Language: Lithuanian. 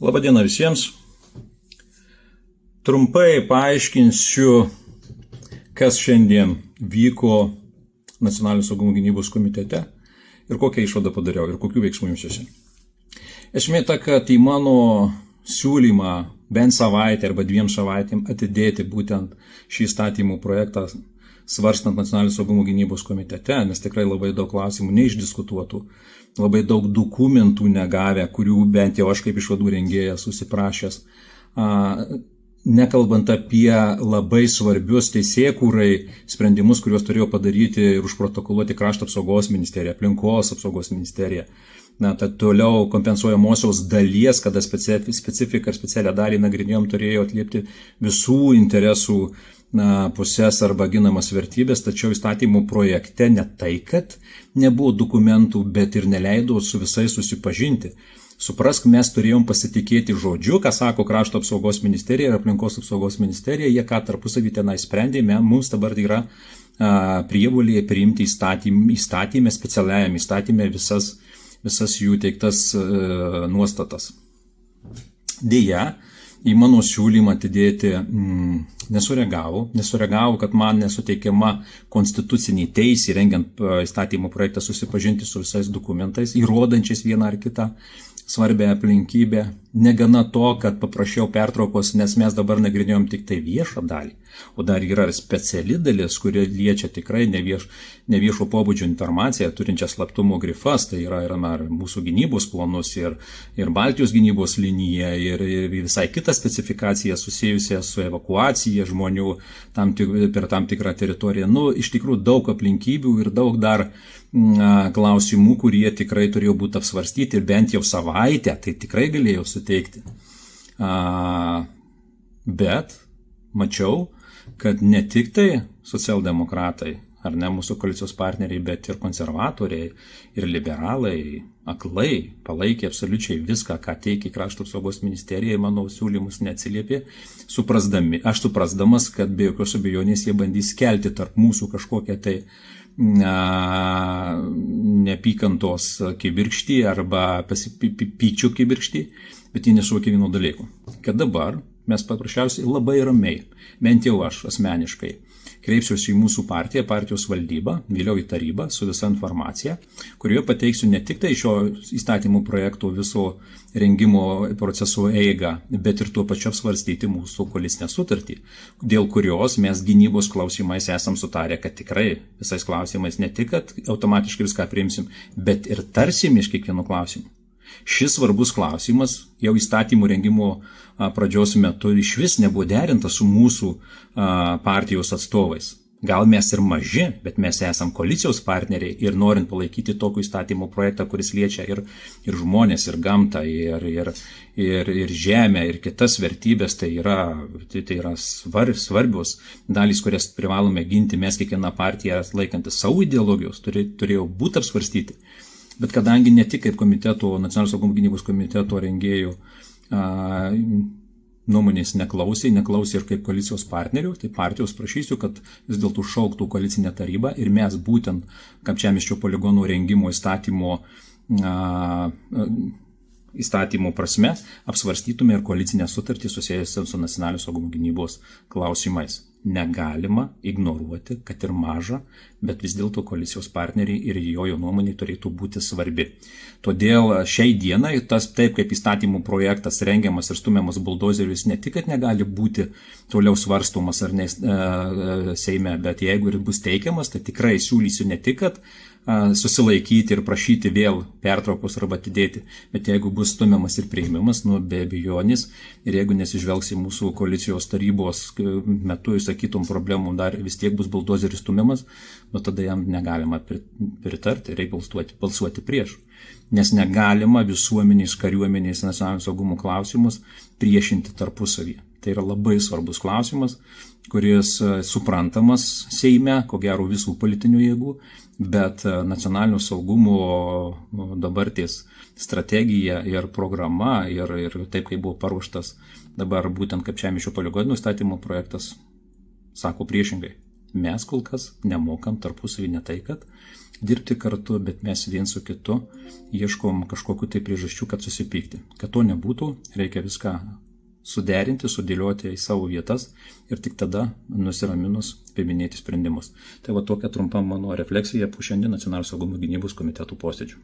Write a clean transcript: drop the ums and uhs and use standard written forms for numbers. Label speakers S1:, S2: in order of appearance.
S1: Labadiena visiems. Trumpai paaiškinsiu, kas šiandien vyko Nacionalinio saugumo gynybos komitete ir kokią išvadą padariau ir kokių veiksmų imsiuosi. Esmė ta, kad į mano siūlymą bent savaitę arba 2 savaitėm atidėti būtent šį įstatymų projektą svarstant Nacionalinio saugumo gynybos komitete, nes tikrai labai daug klausimų neišdiskutuotų, labai daug dokumentų negavę, kurių bent jau aš kaip išvadų rengėjas susiprašęs, nekalbant apie labai svarbius teisėkūrai sprendimus, kuriuos turėjo padaryti ir užprotokoluoti Krašto apsaugos ministerija, Aplinkos apsaugos ministerija. Tad toliau kompensuojamosios dalies, kada specifiką ir specialią dalį nagrinėjom, turėjo atliepti visų interesų pusės arba ginamas vertybės, tačiau įstatymų projekte ne tai, kad nebuvo dokumentų, bet ir neleido su visais susipažinti. Suprask, mes turėjom pasitikėti žodžiu, ką sako Krašto apsaugos ministerija ir Aplinkos apsaugos ministerija, jie ką tarpusavį tenai sprendė, mums dabar yra prievolė priimti įstatymę, specialiajame įstatymę visas jų teiktas nuostatas. Deja, į mano siūlymą atidėti nesureagavo, kad man nesuteikiama konstituciniai teisė, rengiant įstatymų projektą, susipažinti su visais dokumentais, įrodančiais vieną ar kitą svarbią aplinkybę. Negana to, kad paprašiau pertraukos, nes mes dabar nagrinėjom tik tai viešą dalį, o dar yra ir speciali dalis, kuri liečia tikrai neviešo pobūdžio informaciją, turinčią slaptumo grifas, tai yra mūsų gynybos planus ir Baltijos gynybos linija ir visai kita specifikacija susijusia su evakuacija žmonių per tam tikrą teritoriją. Iš tikrųjų daug aplinkybių ir daug dar klausimų, kurie tikrai turėjo būti apsvarstyti ir bent jau savaitę, tai tikrai galėjau suteikti. Bet mačiau, kad ne tik tai socialdemokratai, ar ne mūsų koalicijos partneriai, bet ir konservatoriai ir liberalai aklai palaikė absoliučiai viską, ką teikia Krašto apsaugos ministerija, mano siūlymus neatsiliepė, aš suprasdamas, kad be jokios abejonės jie bandys kelti tarp mūsų kažkokią tai neapykantos kibirkštį arba pykčių kibirkštį, bet jie nesuvokė vieno dalyko, kad dabar mes paprasčiausiai labai ramiai, bent jau aš asmeniškai, kreipsiuosi į mūsų partiją, partijos valdybą, vėliau į tarybą su visa informacija, kurioje pateiksiu ne tik tai šio įstatymų projektų viso rengimo proceso eigą, bet ir tuo pačiu apsvarstyti mūsų koalicinę sutartį, dėl kurios mes gynybos klausimais esam sutarę, kad tikrai visais klausimais ne tik, kad automatiškai viską priimsim, bet ir tarsim iš kiekvieno klausimų. Šis svarbus klausimas jau įstatymų rengimo pradžios metu iš vis nebuvo derintas su mūsų partijos atstovais. Gal mes ir maži, bet mes esam koalicijos partneriai ir norint palaikyti tokį įstatymų projektą, kuris liečia ir žmonės, ir gamtą, ir žemę, ir kitas vertybės, tai yra svarbios dalys, kurias privalome ginti. Mes kiekviena partija laikantis savo ideologijos turėjo būti apsvarstyti. Bet kadangi ne tik kaip Nacionalinio saugumo gynybos komiteto rengėjų nuomonės neklausė ir kaip koalicijos partnerių, tai partijos prašysiu, kad vis dėlto šauktų koalicinę tarybą ir mes būtent Kapčiamiesčio poligono rengimo įstatymų prasme apsvarstytume ir koalicinę sutartį susijusią su Nacionalinio saugumo gynybos klausimais. Negalima ignoruoti, kad ir maža, bet vis dėlto koalicijos partneriai ir jo nuomonė turėtų būti svarbi. Todėl šiai dienai taip kaip įstatymų projektas rengiamas ir stumiamas buldozerius ne tik, kad negali būti toliau svarstomas ar ne Seime, bet jeigu ir bus teikiamas, tai tikrai siūlysiu ne tik, kad susilaikyti ir prašyti vėl pertraukos arba atidėti, bet jeigu bus stumiamas ir priėmimas, be abejonės, ir jeigu nesižvelgs į mūsų koalicijos tarybos metu išsakytom problemų, dar vis tiek bus buldozeris stumiamas, tada jam negalima pritarti, reikia balsuoti prieš. Nes negalima visuomenės, kariuomenės, nacionalinio saugumo klausimus priešinti tarpusavyje. Tai yra labai svarbus klausimas, kuris suprantamas Seime, ko gero visų politinių jėgų, bet nacionalinio saugumo dabarties strategija ir programa ir taip, kaip buvo paruoštas dabar būtent Kapčiamiesčio poligono įstatymo projektas, sako priešingai. mes kol kas nemokam tarpusavį ne tai, kad dirbti kartu, bet mes vien su kitu ieškom kažkokiu tai priežasčių, kad susipykti. Kad to nebūtų, reikia viską suderinti, sudėlioti į savo vietas ir tik tada nusiraminus priiminėti sprendimus. Tai va tokia trumpa mano refleksija po šiandien Nacionalinio saugumo gynybos komitetų posėdžių.